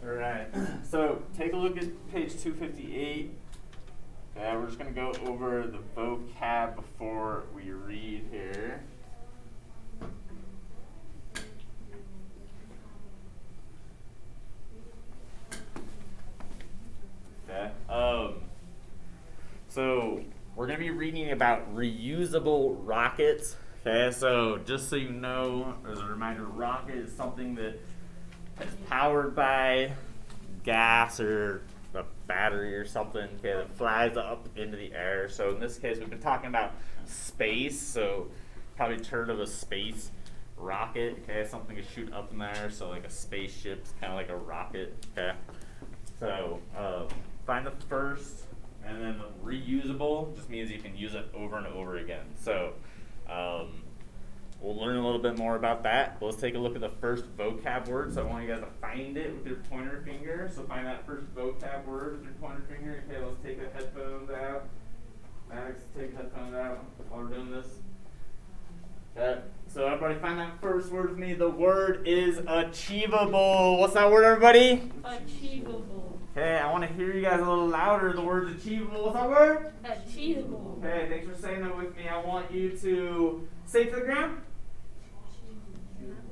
All right. So take a look at page 258. Okay, we're just going to go over the vocab before we read here. Okay. So we're going to be reading about reusable rockets. Okay, so just so you know, as a reminder, rocket is something that is powered by gas or a battery or something, okay, that flies up into the air. So in this case, we've been talking about space, so probably heard of a space rocket, okay, something to shoot up in there, so like a spaceship's kind of like a rocket, okay. So find the first, and then the reusable just means you can use it over and over again. So we'll learn a little bit more about that. Let's take a look at the first vocab word. So I want you guys to find it with your pointer finger. So find that first vocab word with your pointer finger. Okay, let's take the headphones out. Max, take the headphones out while we're doing this. Okay, so everybody find that first word with me. The word is achievable. What's that word, everybody? Achievable. Okay, I want to hear you guys a little louder. The word's achievable. What's that word? Achievable. Okay, thanks for saying that with me. I want you to say it to the ground.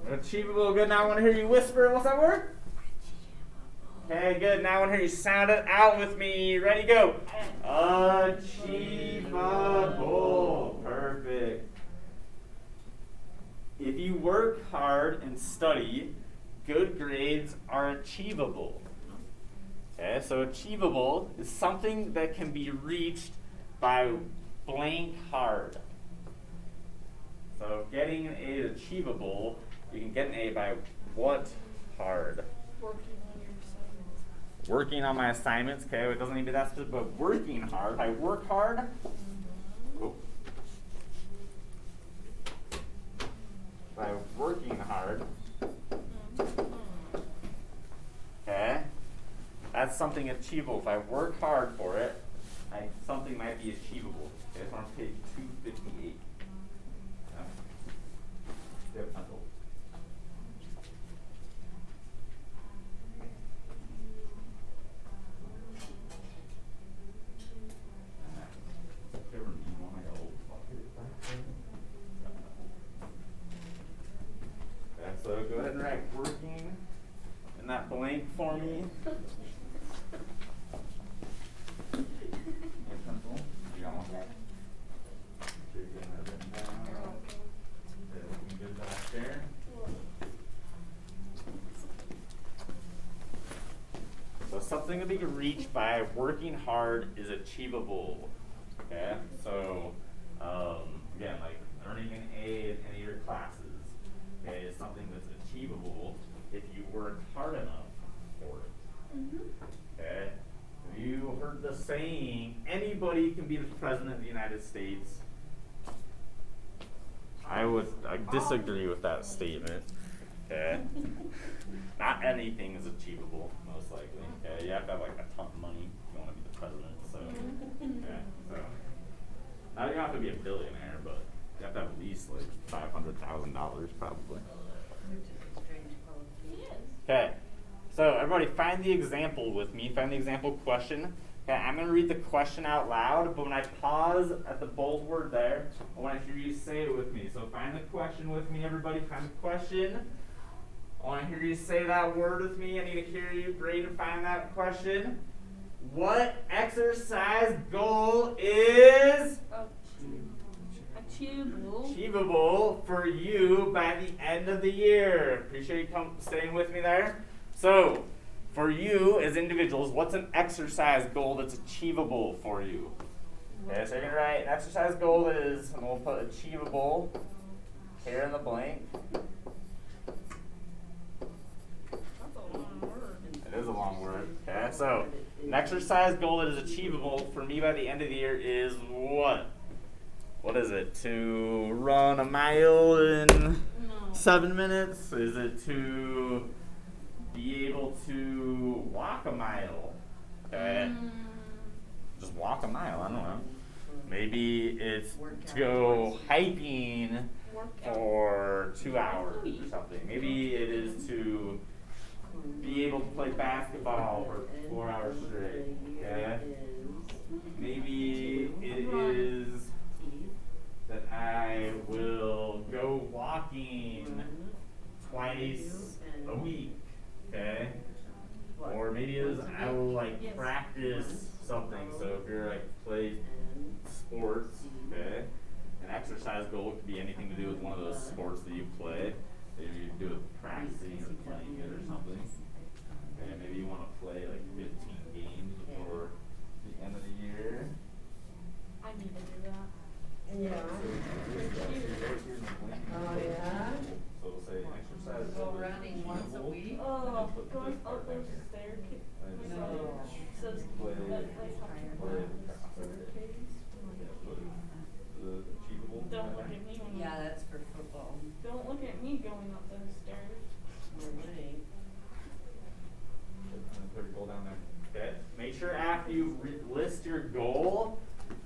Achievable. Good. Now I want to hear you whisper. What's that word? Okay, good. Now I want to hear you sound it out with me. Ready, go. Achievable. Perfect. If you work hard and study, good grades are achievable. Okay, so achievable is something that can be reached by blank hard. So getting an A is achievable. You can get an A by what hard? Working on your assignments. Working on my assignments. Okay, it doesn't need to be that specific, but working hard. I work hard. Oh. By working hard. Okay, that's something achievable. If I work hard for it, something might be achievable. Okay, it's on page 258. Yeah. Pencil. Okay, so go ahead and write working in that blank for me. Pencil. You got one? Sure you're getting that written down. Okay, looking good back there. So something to be reached by working hard is achievable. Okay, so again, like earning an A in any of your classes, okay, is something that's achievable if you work hard enough for it. Okay, have you heard the saying, anybody can be the president of the United States? I disagree with that statement. Okay, not anything is achievable, most likely. Okay, you have to have like a ton of money if you want to be the president. So, okay, so now you don't have to be a billionaire, but you have to have at least like $500,000 probably. Okay, so everybody find the example with me. Find the example question. Okay, I'm going to read the question out loud, but when I pause at the bold word there, I want to hear you say it with me. So find the question with me, everybody. Find the question. I want to hear you say that word with me. I need to hear you. Great to find that question. What exercise goal is achievable for you by the end of the year? Appreciate you staying with me there. So, for you as individuals, what's an exercise goal that's achievable for you? Okay, so you're going to write an exercise goal is, and we'll put achievable here in the blank. It is a long word. Okay, so an exercise goal that is achievable for me by the end of the year is what? What is it? To run a mile in 7 minutes? Is it to be able to walk a mile? Okay. Just walk a mile, I don't know. Maybe it's to go hiking for 2 hours or something. Maybe it is to be able to play basketball for 4 hours straight. Okay? Maybe it is that I will go walking twice a week. Okay? Or maybe it is I will like practice something. So if you're like play sports, okay? An exercise goal could be anything to do with one of those sports that you play. Maybe you do with practicing or playing it or something. Okay, maybe you want to play like 15 games before the end of the year. I need to do that. Yeah. Oh, yeah? So we'll say exercise Go goal is running once a achievable, week? and Oh, put going this part up down those here. stairs. And No. Says play, that like play staircase. yeah, put the achievable. Don't right look there. at me when Yeah, that's for football. Don't look at me going up those stairs. Right. And then put your goal down there. Okay. Make sure after you list your goal,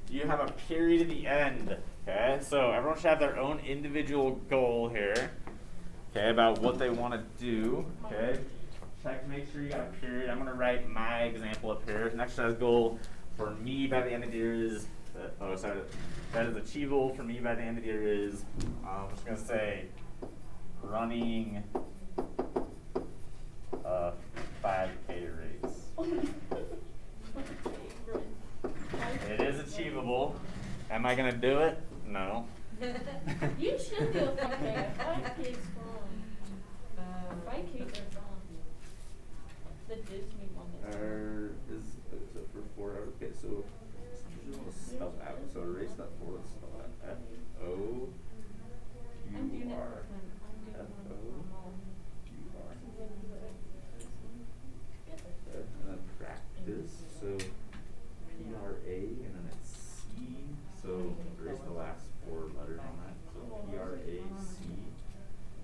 you have a period at the end. Okay. So everyone should have their own individual goal here. Okay, about what they want to do. Okay. Check. Make sure you got a period. I'm gonna write my example up here. An exercise goal for me by the end of the year is. That is achievable for me by the end of the year is. I'm just gonna say running a 5K race. My favorite. It is achievable. Am I gonna do it? No. You should do a 5K. 5K's fun. 5K's are fun. The Disney one is fun. Is it for 4 hours? Okay, so usually want to spell out. So erase that 4. Let's spell that F-O-U-R. I'm doing it for fun. I'm doing one for mom. F-O-U-R. Together. And then practice. So P-R-A and then it's C. So erase the last 4 letters on that. So P-R-A-C.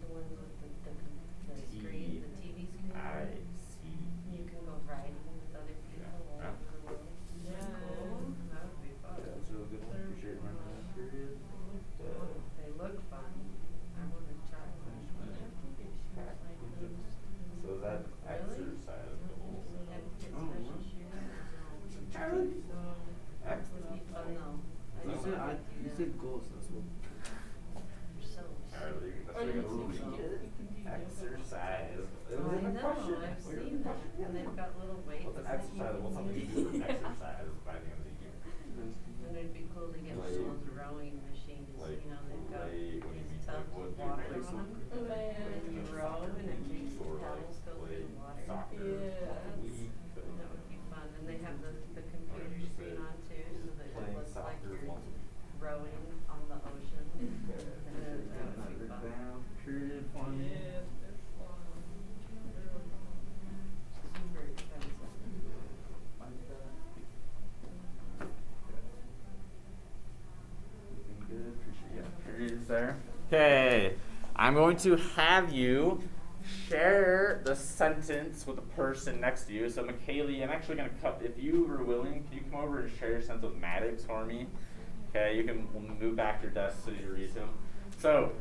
The one with the screen, the TV screen. I-C. You can go riding with other people all Yeah. over the world. Yeah. Cool. That would be fun. Yeah, that's a really good one. Appreciate remembering that period. They look fun. I want to try one. So is that exercise goals? Have to get Oh, special wow. shoes. Charlie? That would be fun though. I You just said, want to do you that. said goals, that's what. You're so Charlie, that's Or like you a can really do good yoga. exercise. I know, I've seen that. And they've got little weights. What's an that you exercise? can What's something you use. do for exercise by the end of the year? And it'd be cool to get one of those rowing machines, Like you know, they've got play, what do you these mean, tubs like what with do you water play on them. soccer? And you row and it makes the Or like paddles go play through the water. soccer Yeah. league, but And that would be fun. And they have the computer screen on too, so that it playing looks like soccer you're once a week. rowing on the ocean. Okay. And that would be fun. Down, period, fun. Yeah, they're fun. Super expensive. Looking good. Appreciate you. Periods there. Okay. I'm going to have you share the sentence with the person next to you. So, McKaylee, I'm actually going to cut. If you were willing, can you come over and share your sentence with Maddox for me? Okay. We'll move back your desk so you read to him. So,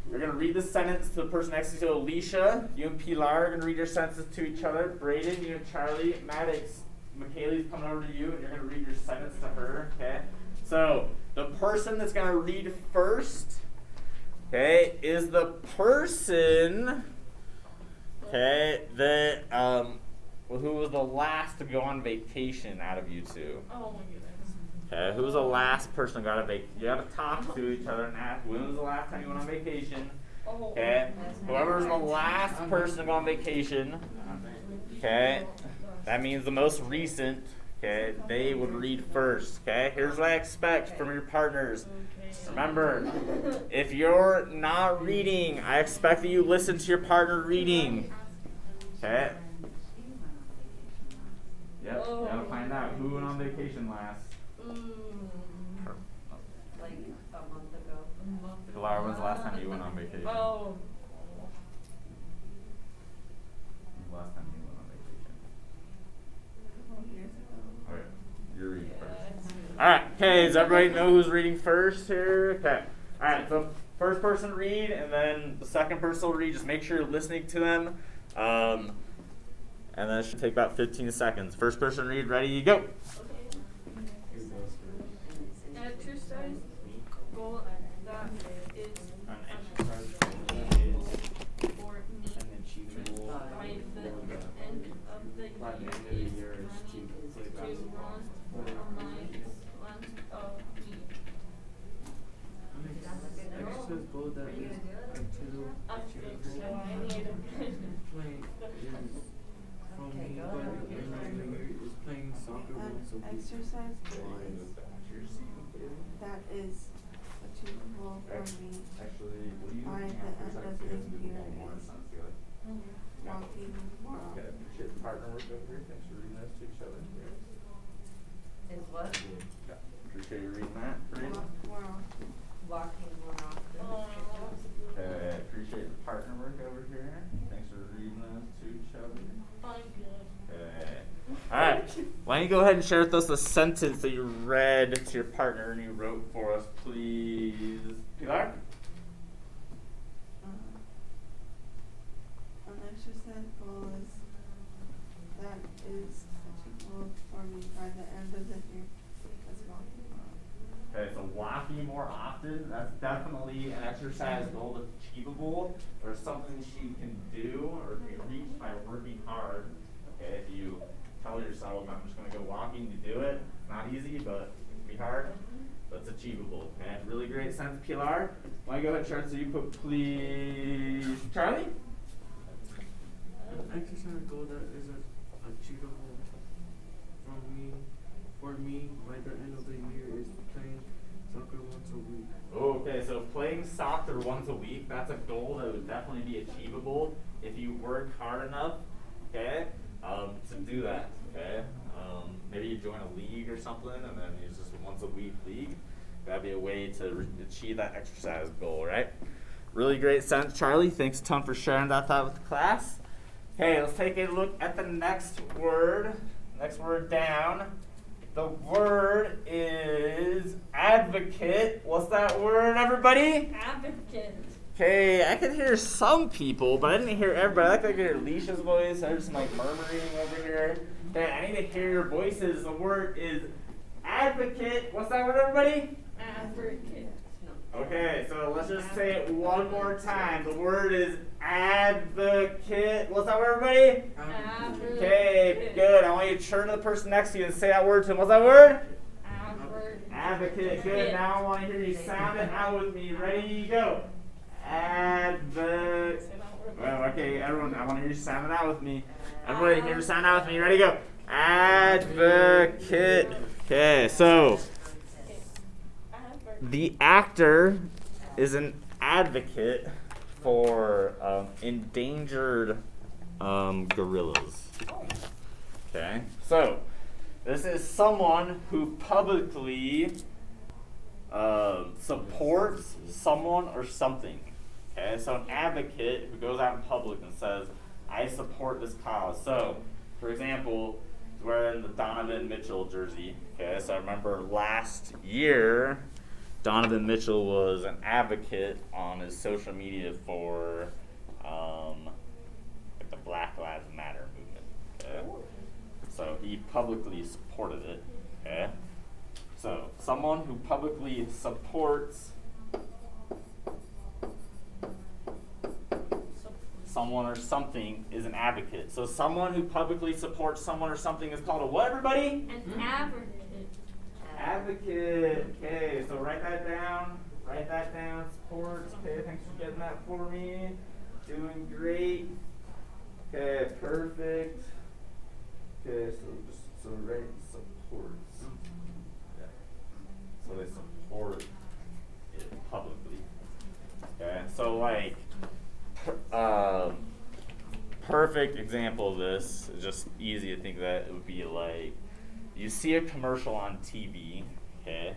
you're going to read the sentence to the person next to you. So, Alicia, you and Pilar are going to read your sentences to each other. Braden, you and Charlie. Maddox, McKaylee's coming over to you, and you're going to read your sentence to her. Okay. So, the person that's going to read first, okay, is the person, okay, that who was the last to go on vacation out of you two. Oh my goodness. Okay, who was the last person to go on vacation? You got to talk to each other and ask, when was the last time you went on vacation? Oh. Okay, whoever's the last person to go on vacation, okay, that means the most recent, okay, they would read first, okay? Here's what I expect from your partners. Remember, if you're not reading, I expect that you listen to your partner reading, okay? Yep, you gotta find out who went on vacation last. Like a month ago. Pilar, when's the last time you went on vacation? Oh. When's the last time you went on vacation? Okay, you're reading first. Alright, okay, does everybody know who's reading first here? Okay. Alright, so first person read, and then the second person will read. Just make sure you're listening to them. and then it should take about 15 seconds. First person read, ready, go. Okay. Exercise goal that is achievable for me by the end of the year is running to run for my length of me. Exercise goal that is achievable. Playing is from me by the end of the year is playing soccer once a week. Exercise goal is that is achievable for me by the end of the year is walking more often. Okay, appreciate the partner work over here. Thanks for reading those to each other. Is what? Yeah, appreciate you reading that. Read. Walk more often. Walking more often. Okay, appreciate the partner work over here. Thanks for reading those to each other. I'm good. Okay. All right. Why don't you go ahead and share with us the sentence that you read to your partner and you wrote for us, please. Pilar? An exercise goal is that is achievable for me by the end of the year is walking more often. Okay, so walking more often, that's definitely an exercise goal that's achievable or something she can do or be reached by working hard. Okay, if you tell yourself, I'm just going to go walking to do it, it's not easy, but it can be hard, but it's achievable. Okay, really great sense, Pilar. Why don't you go ahead and share it so you put, please, Charlie? An exercise goal that is achievable for me by the end of the year is playing soccer once a week. Okay, so playing soccer once a week, that's a goal that would definitely be achievable if you work hard enough, okay, to do that, okay? Maybe you join a league or something and then use just a once a week league. That'd be a way to achieve that exercise goal, right? Really great sense, Charlie. Thanks a ton for sharing that thought with the class. Okay, let's take a look at the next word. Next word down. The word is advocate. What's that word, everybody? Advocate. Okay, I could hear some people, but I didn't hear everybody. I could hear Alicia's voice. I heard some like murmuring over here. Okay, I need to hear your voices. The word is advocate. What's that word, everybody? Advocate. Okay, so let's just say it one more time. The word is advocate. What's that word, everybody? Advocate. Okay, good. I want you to turn to the person next to you and say that word to them. What's that word? Advocate. Advocate. Good. Now I want to hear you sound it out with me. Ready? Go. Advocate. Well, okay, everyone, I want to hear you sound it out with me. Everybody, hear you sound out with me. Ready? Go. Advocate. Okay, so the actor is an advocate for endangered gorillas. Okay, so this is someone who publicly supports someone or something. Okay, so an advocate who goes out in public and says, I support this cause. So, for example, he's wearing the Donovan Mitchell jersey. Okay, so I remember last year, Donovan Mitchell was an advocate on his social media for the Black Lives Matter movement. Okay? So he publicly supported it. Okay? So someone who publicly supports someone or something is an advocate. So someone who publicly supports someone or something is called a what, everybody? An advocate. Advocate. Okay, so write that down. Write that down. Supports. Okay, thanks for getting that for me. Doing great. Okay, perfect. Okay, so write supports. Yeah. So they support it publicly. Okay, so like perfect example of this is just easy to think of that. It would be like you see a commercial on TV, okay,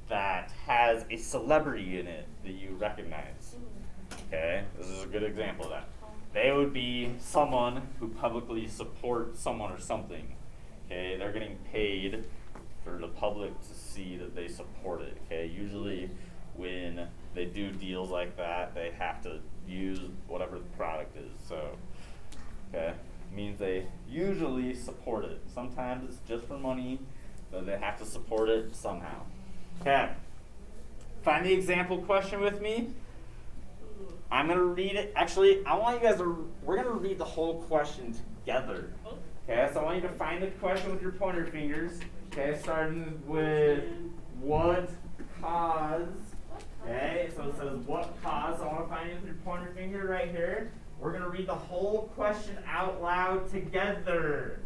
that has a celebrity in it that you recognize. Okay, this is a good example of that. They would be someone who publicly supports someone or something. Okay, they're getting paid for the public to see that they support it. Okay, usually when they do deals like that, they have to use whatever the product is. So, okay, means they usually support it. Sometimes it's just for money, but they have to support it somehow. Okay. Find the example question with me. I'm going to read it. Actually, I want you guys to, we're going to read the whole question together. Okay, so I want you to find the question with your pointer fingers. Okay, starting with what cause. Okay, so it says what cause. So I want to find it with your pointer finger right here. We're going to read the whole question out loud together.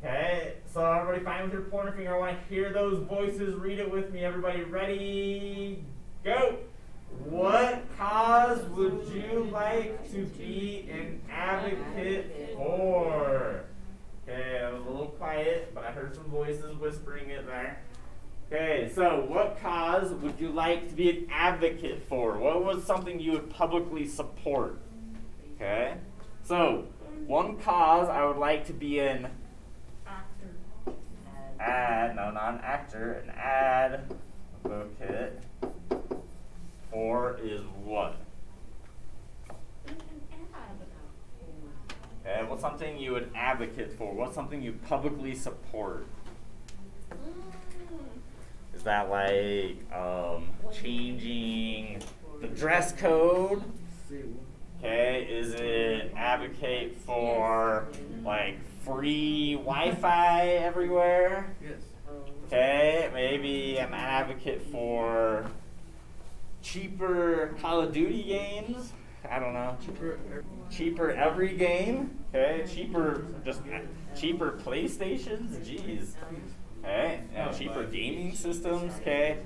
Okay, so everybody find with your pointer finger. I want to hear those voices. Read it with me. Everybody ready? Go. What cause would you like to be an advocate for? Okay, I was a little quiet, but I heard some voices whispering it there. Okay, so what cause would you like to be an advocate for? What was something you would publicly support? Okay, so one cause I would like to be an advocate for is what? Okay, what's something you would advocate for? What's something you publicly support? Is that like changing the dress code? Okay, is it advocate for like free Wi-Fi everywhere? Yes. Okay, maybe I'm an advocate for cheaper Call of Duty games. I don't know. Cheaper every game. Okay, cheaper PlayStations. Jeez. Okay, and cheaper gaming systems. Okay,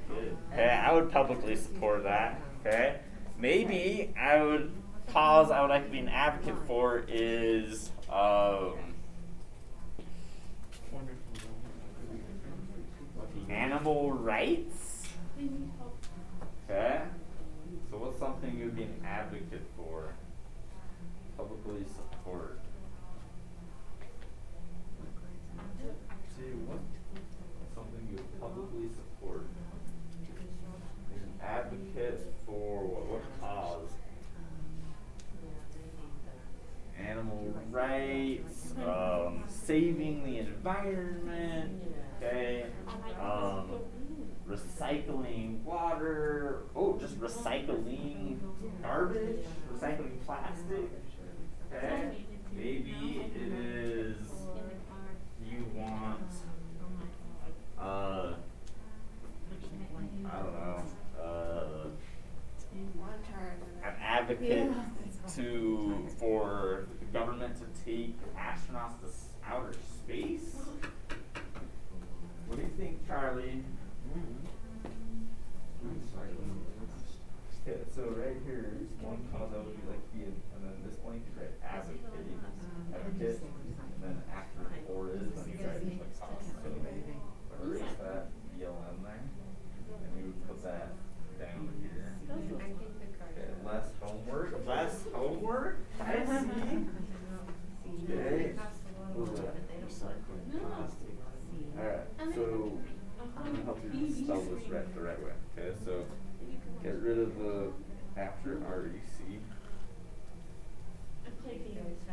I would publicly support that. Okay, animal I would like to be an advocate for is animal rights. Okay, so what's something you'd be an advocate for? Publicly support. Say what? Something you would publicly support. An advocate for what cause? Animal rights, saving the environment, okay, recycling water, just recycling garbage, recycling plastic, okay, maybe it is you want, I don't know, an advocate for the government to take astronauts to outer space. What do you think, Charlie? Okay, so right here, one cause I would like to be, and then this blank is right, advocate, and then after or is, then you write the cause. So erase that BLM there, and you would put that down here. Okay, less homework. I see. Okay. Alright, so I'm gonna help you spell this the right way. Okay, so get rid of the after REC. So it's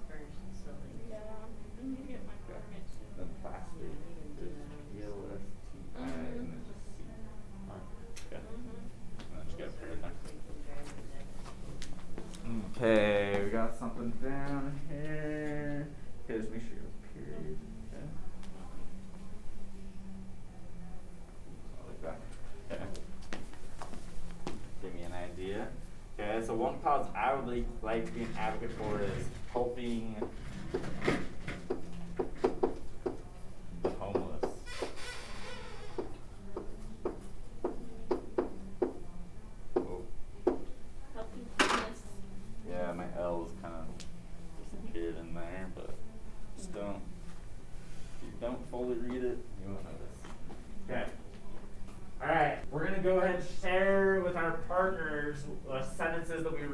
RECYL. Then plastic is PLSTI and then just C. Okay. And then just get a period there. Okay, we got something down here. Okay, just make sure you have a period. Okay. Like that. Okay. Give me an idea. Okay, so one cause I would like to be an advocate for is helping the homeless. Oh. Yeah, my L is kind of disappeared in there, but just don't. If you don't fully read it, you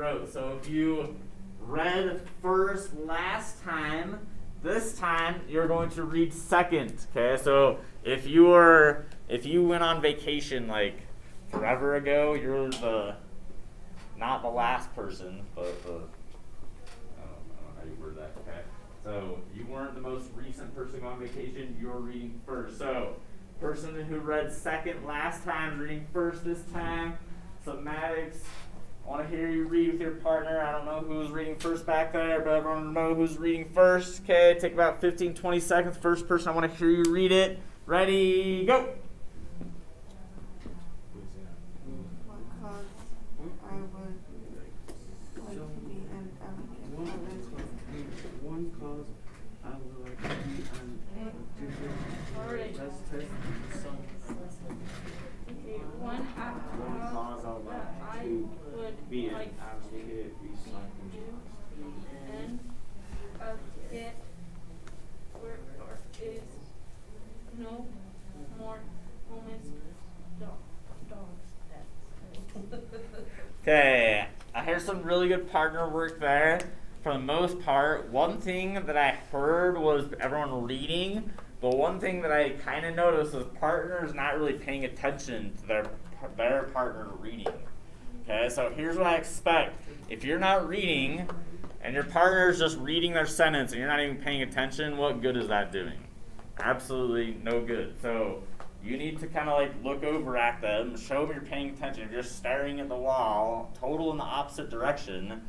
wrote. So if you read first last time, this time you're going to read second. Okay, so if you went on vacation like forever ago, you're not the last person, but the I don't know how you word that. Okay, so you weren't the most recent person on vacation. You're reading first. So person who read second last time, reading first this time. So Maddox, I want to hear you read with your partner. I don't know who's reading first back there, but everyone know who's reading first. Okay, take about 15, 20 seconds. First person, I want to hear you read it. Ready, go. What cause I would like to be an advocate for Bezos. One cause I would like to be an advocate. Alright. Let's test some. Okay, one cause I would like that I to would be an like advocate recycling to and get where there is no more homeless dogs. Okay, I heard some really good partner work there. For the most part, one thing that I heard was everyone reading, but one thing that I kind of noticed was partners not really paying attention to their partner reading. Okay, so here's what I expect. If you're not reading and your partner is just reading their sentence and you're not even paying attention, what good is that doing? Absolutely no good. So you need to kind of like look over at them, show them you're paying attention. If you're staring at the wall, total in the opposite direction,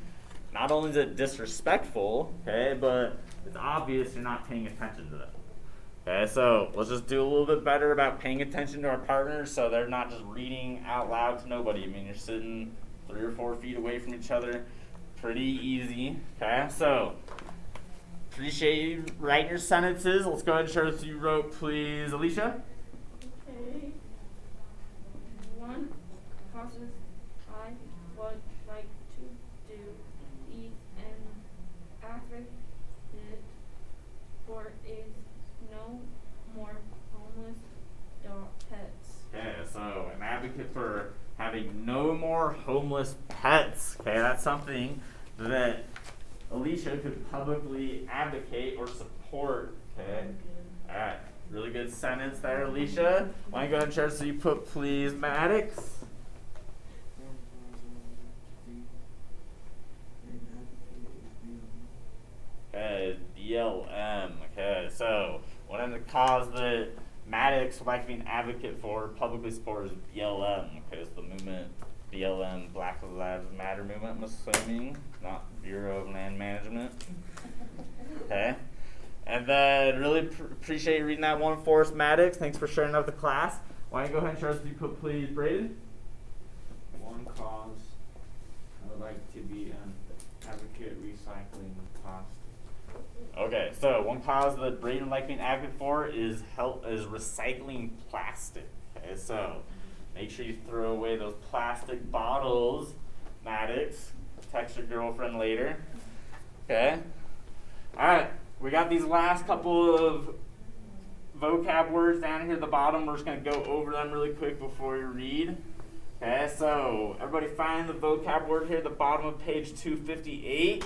not only is it disrespectful, okay, but it's obvious you're not paying attention to them. Okay, so let's just do a little bit better about paying attention to our partners so they're not just reading out loud to nobody. I mean, you're sitting 3 or 4 feet away from each other. Pretty easy. Okay, so appreciate you writing your sentences. Let's go ahead and share what you wrote, please. Alicia? Okay. One causes I would like to do be an advocate for is no more homeless dog pets. Okay, so an advocate for having no more homeless pets. Okay, that's something that Alicia could publicly advocate or support. Okay, all right, really good sentence there, Alicia. Why don't you go ahead and share so you put, please, Maddox. Okay, BLM. Okay, so one of the cause that Maddox would like to be an advocate for, publicly support, is BLM. Okay, it's the movement, BLM, Black Lives Matter movement, I'm assuming, not Bureau of Land Management. Okay, and then really appreciate you reading that one for us, Maddox. Thanks for sharing that with the class. Why don't you go ahead and share us, if you put, please, Braden. One cause I would like to be an advocate recycling plastic. Okay, so one cause that Braden would like to be an advocate for is recycling plastic. Okay, so make sure you throw away those plastic bottles, Maddox. Text your girlfriend later. Okay. All right, we got these last couple of vocab words down here at the bottom. We're just going to go over them really quick before we read. Okay, so everybody find the vocab word here at the bottom of page 258.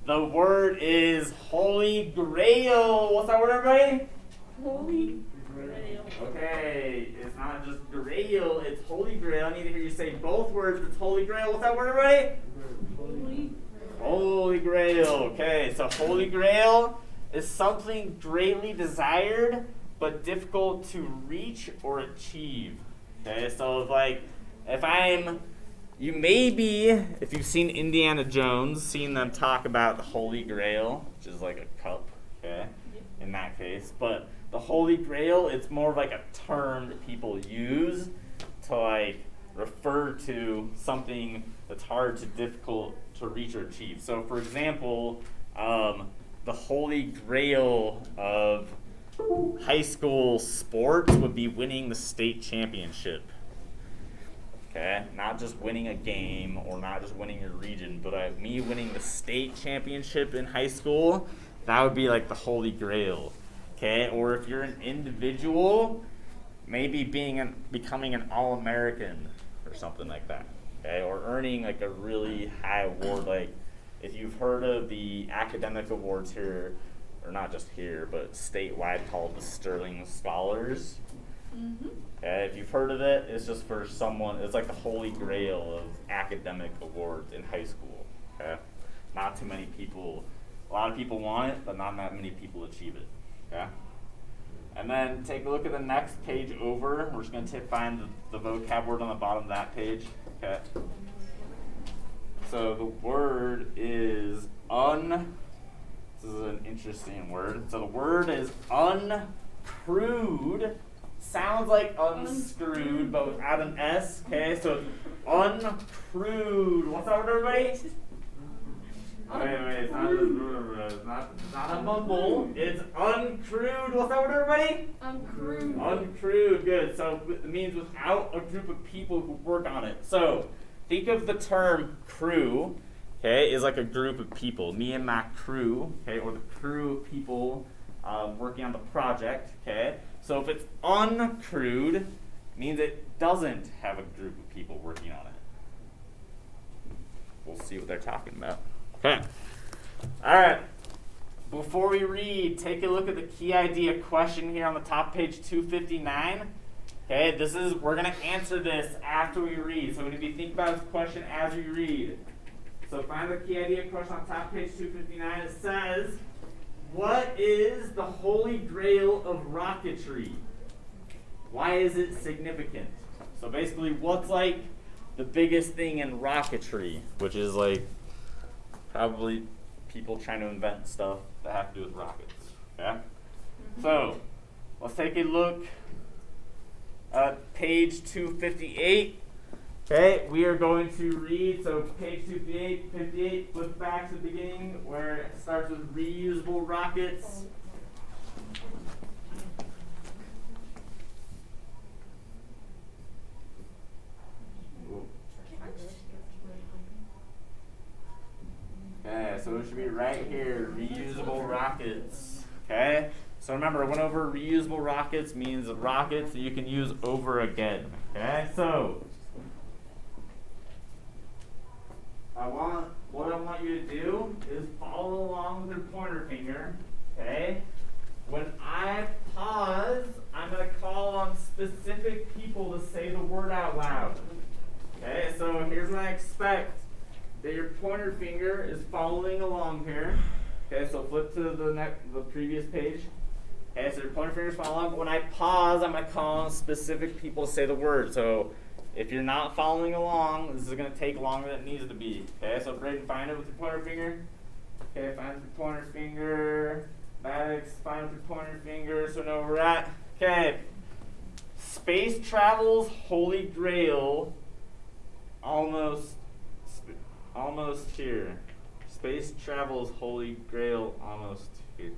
The word is Holy Grail. What's that word, everybody? Holy Grail. Okay, it's not just Grail, it's Holy Grail. I need to hear you say both words. It's Holy Grail. What's that word, everybody? Holy Holy Grail. Okay, so Holy Grail is something greatly desired but difficult to reach or achieve. Okay, so like you maybe, if you've seen Indiana Jones, seen them talk about the Holy Grail, which is like a cup, okay, in that case. But the Holy Grail, it's more of like a term that people use to like refer to something that's hard to difficult to reach or achieve. So for example, the Holy Grail of high school sports would be winning the state championship. Okay, not just winning a game or not just winning your region, but me winning the state championship in high school, that would be like the Holy Grail. Okay, or if you're an individual, maybe becoming an All-American or something like that. okay, or earning like a really high award. Like if you've heard of the academic awards here, or not just here, but statewide, called the Sterling Scholars. Okay, if you've heard of it, it's just for someone, it's like the Holy Grail of academic awards in high school. Okay, not too many people, a lot of people want it, but not that many people achieve it. Okay, and then take a look at the next page over. We're just going to find the vocab word on the bottom of that page. Okay, so the word is this is an interesting word. So the word is uncrewed. Sounds like unscrewed, but without an S. Okay, so uncrewed. What's that word, everybody? Wait, it's not a mumble. It's uncrewed. What's that word, everybody? Uncrewed. Uncrewed, good. So it means without a group of people who work on it. So think of the term crew, okay, is like a group of people. Me and my crew, okay, or the crew of people working on the project, okay. So if it's uncrewed, it means it doesn't have a group of people working on it. We'll see what they're talking about. Okay. All right. Before we read, take a look at the key idea question here on the top page 259. Okay, we're going to answer this after we read. So we need to be thinking about this question as we read. So find the key idea question on top page 259. It says, what is the Holy Grail of rocketry? Why is it significant? So basically, what's like the biggest thing in rocketry, which is like probably people trying to invent stuff that have to do with rockets. Okay? So let's take a look at page 258. Okay, we are going to read, so page 258, flip back to the beginning where it starts with reusable rockets. Okay, so it should be right here, reusable rockets. Okay, so remember, I went over reusable rockets means rockets that you can use over again. Okay, so what I want you to do is follow along with your pointer finger, okay? When I pause, I'm going to call on specific people to say the word out loud. Okay, so here's what I expect. That your pointer finger is following along here. Okay, so flip to the previous page. Okay, so your pointer finger is following along. When I pause, I'm going to call on specific people to say the word. So if you're not following along, this is going to take longer than it needs to be. Okay, so Braden, find it with your pointer finger. Okay, find it with your pointer finger. Maddox, find it with your pointer finger so we know where we're at. Okay, space travel's Holy Grail, almost here. Space travel's Holy Grail, almost here.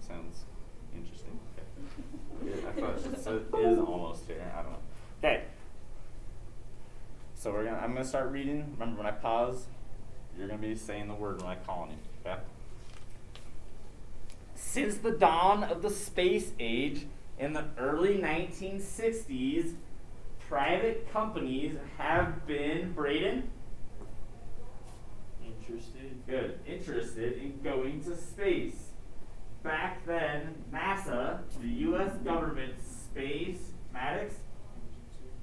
Sounds interesting. Okay. Yeah, I thought it is almost here. I don't know. Okay. So I'm gonna start reading. Remember, when I pause, you're gonna be saying the word when I call on you. Okay. Since the dawn of the space age in the early 1960s, private companies have been, Braden? Interested in going to space. Back then, NASA, the U.S. government's space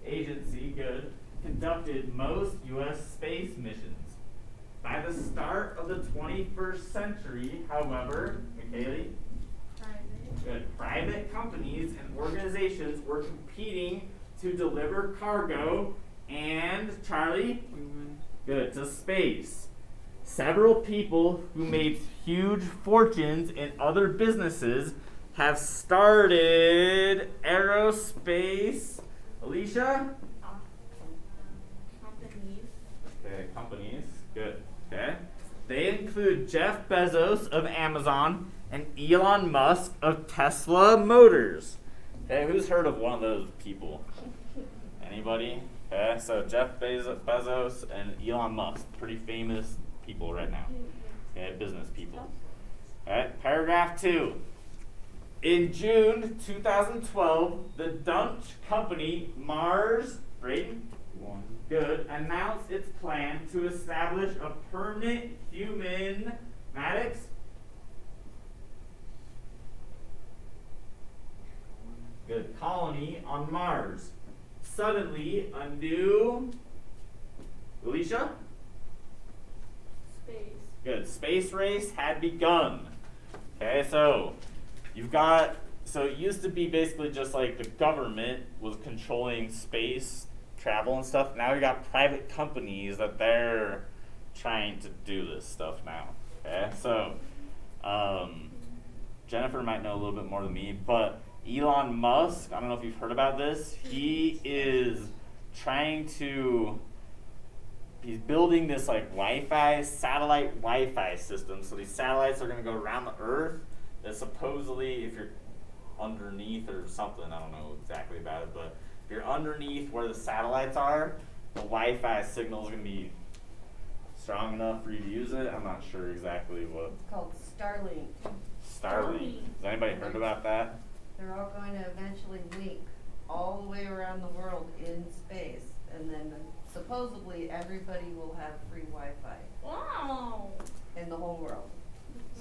agency, conducted most U.S. space missions. By the start of the 21st century, however, McKaylee? Private companies and organizations were competing to deliver cargo and, Charlie? To space. Several people who made huge fortunes in other businesses have started aerospace. Alicia? Companies. Okay, companies. Good. Okay. They include Jeff Bezos of Amazon and Elon Musk of Tesla Motors. Okay, who's heard of one of those people? Anybody? Okay, so Jeff Bezos and Elon Musk, pretty famous people right now. Okay, business people. Alright, paragraph 2. In June 2012, the Dutch company Mars, Braden? One. Good. Announced its plan to establish a permanent human, Maddox? Good. Colony on Mars. Suddenly, a new, Alicia? Space. Good. Space race had begun. Okay, so you've got, so it used to be basically just like the government was controlling space travel and stuff. Now you got private companies that they're trying to do this stuff now. Okay, so Jennifer might know a little bit more than me, but Elon Musk, I don't know if you've heard about this, he is trying to, he's building this like Wi-Fi, satellite Wi-Fi system. So these satellites are going to go around the Earth. That supposedly, if you're underneath or something, I don't know exactly about it, but if you're underneath where the satellites are, the Wi-Fi signal is going to be strong enough for you to use it. I'm not sure exactly what. It's called Starlink. Starlink. Has anybody heard about that? They're all going to eventually link all the way around the world in space, and then supposedly everybody will have free Wi-Fi Wow. in the whole world.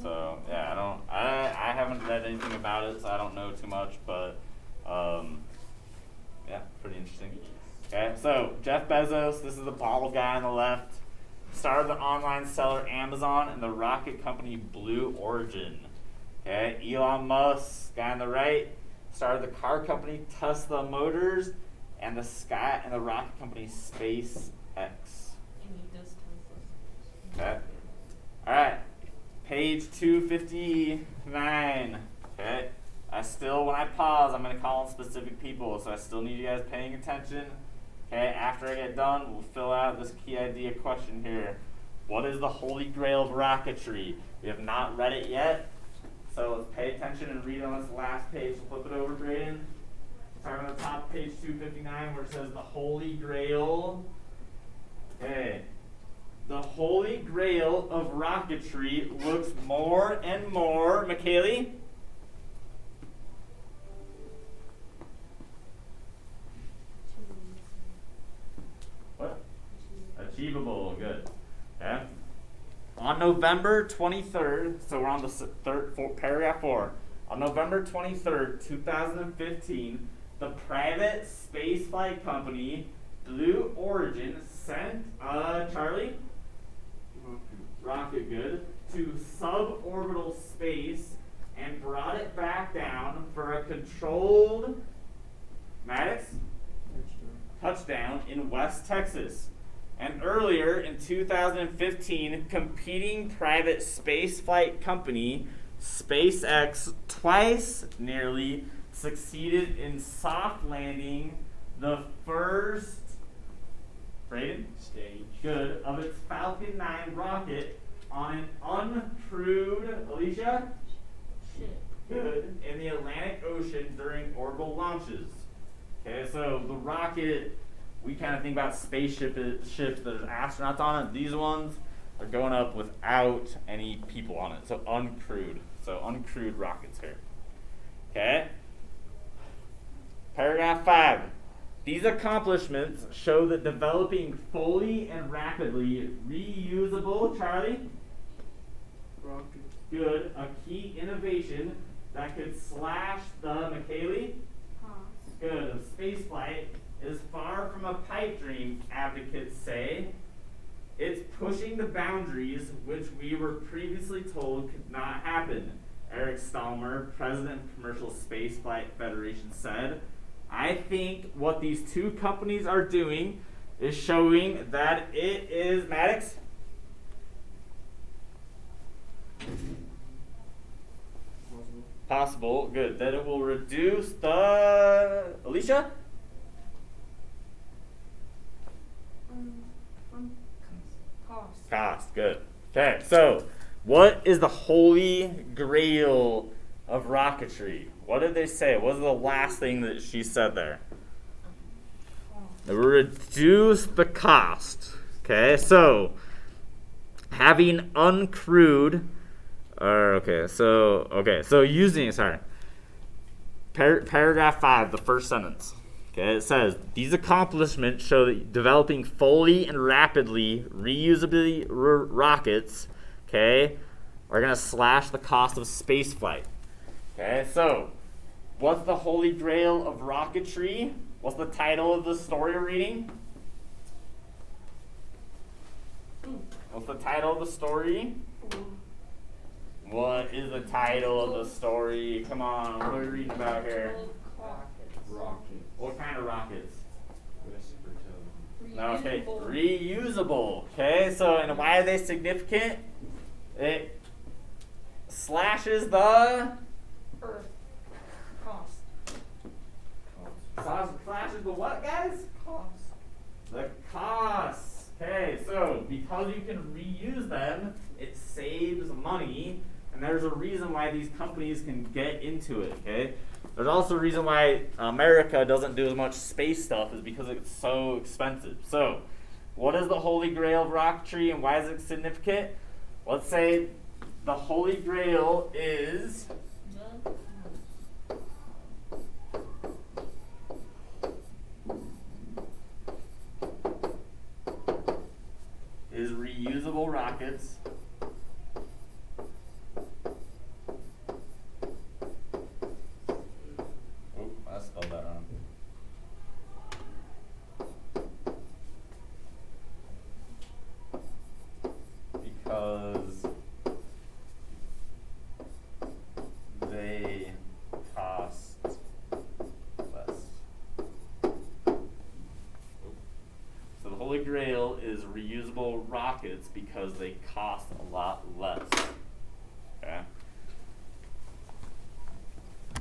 So yeah, I haven't read anything about it, so I don't know too much, but yeah, pretty interesting. Okay, so Jeff Bezos, this is the bottle guy on the left, started the online seller Amazon and the rocket company Blue Origin. Okay, Elon Musk, guy on the right, started the car company Tesla Motors and the rocket company SpaceX. And he does Tesla. Okay. All right. Page 259. Okay. When I pause, I'm going to call on specific people, so I still need you guys paying attention. Okay. After I get done, we'll fill out this key idea question here. What is the Holy Grail of Rocketry? We have not read it yet, so let's pay attention and read on this last page. So flip it over, Brayden. Start on the top, page 259, where it says the Holy Grail. Okay. The Holy Grail of Rocketry looks more and more, McKaylee? What? Achievable, good. Okay. On November 23rd, so we're on the paragraph 4. On November 23rd, 2015, the private spaceflight company Blue Origin sent Charlie? Rocket, good, to suborbital space and brought it back down for a controlled Maddox touchdown in West Texas. And earlier in 2015, competing private spaceflight company SpaceX twice nearly succeeded in soft landing the first Stage. Good, of its Falcon 9 rocket on an uncrewed, Alicia? Shit. Good, in the Atlantic Ocean during orbital launches. Okay, so the rocket, we kind of think about spaceships that there's astronauts on it. These ones are going up without any people on it, so uncrewed. So uncrewed rockets here. Okay? Paragraph 5. These accomplishments show that developing fully and rapidly reusable, Charlie? Rocket. Good, a key innovation that could slash the, McKaylee? Good, of spaceflight is far from a pipe dream, advocates say. It's pushing the boundaries which we were previously told could not happen, Eric Stallmer, president of Commercial Spaceflight Federation, said. I think what these two companies are doing is showing that it is, Maddox? Possible, good. That it will reduce the, Alicia? Cost, good. Okay, so what is the Holy Grail of Rocketry? What did they say? What was the last thing that she said there? It will reduce the cost. Okay, so having uncrewed, so using, paragraph 5, the first sentence. Okay, it says, these accomplishments show that developing fully and rapidly reusably rockets, okay, are going to slash the cost of spaceflight. Okay, so what's the Holy Grail of rocketry? What's the title of the story we're reading? What's the title of the story? What is the title of the story? Come on, what are we reading about here? Rocket. What kind of rockets? Whisper tone. No, okay, reusable. Okay, so and why are they significant? It slashes the Earth. Cost. slashes the what, guys? Cost. The costs. Okay, so because you can reuse them, it saves money, and there's a reason why these companies can get into it. Okay, there's also a reason why America doesn't do as much space stuff is because it's so expensive. So, what is the Holy Grail of rocketry, and why is it significant? Let's say the Holy Grail is reusable rockets. Oh, I spelled that wrong. Because they cost less. So the Holy Grail is reusable rockets because they cost a lot less.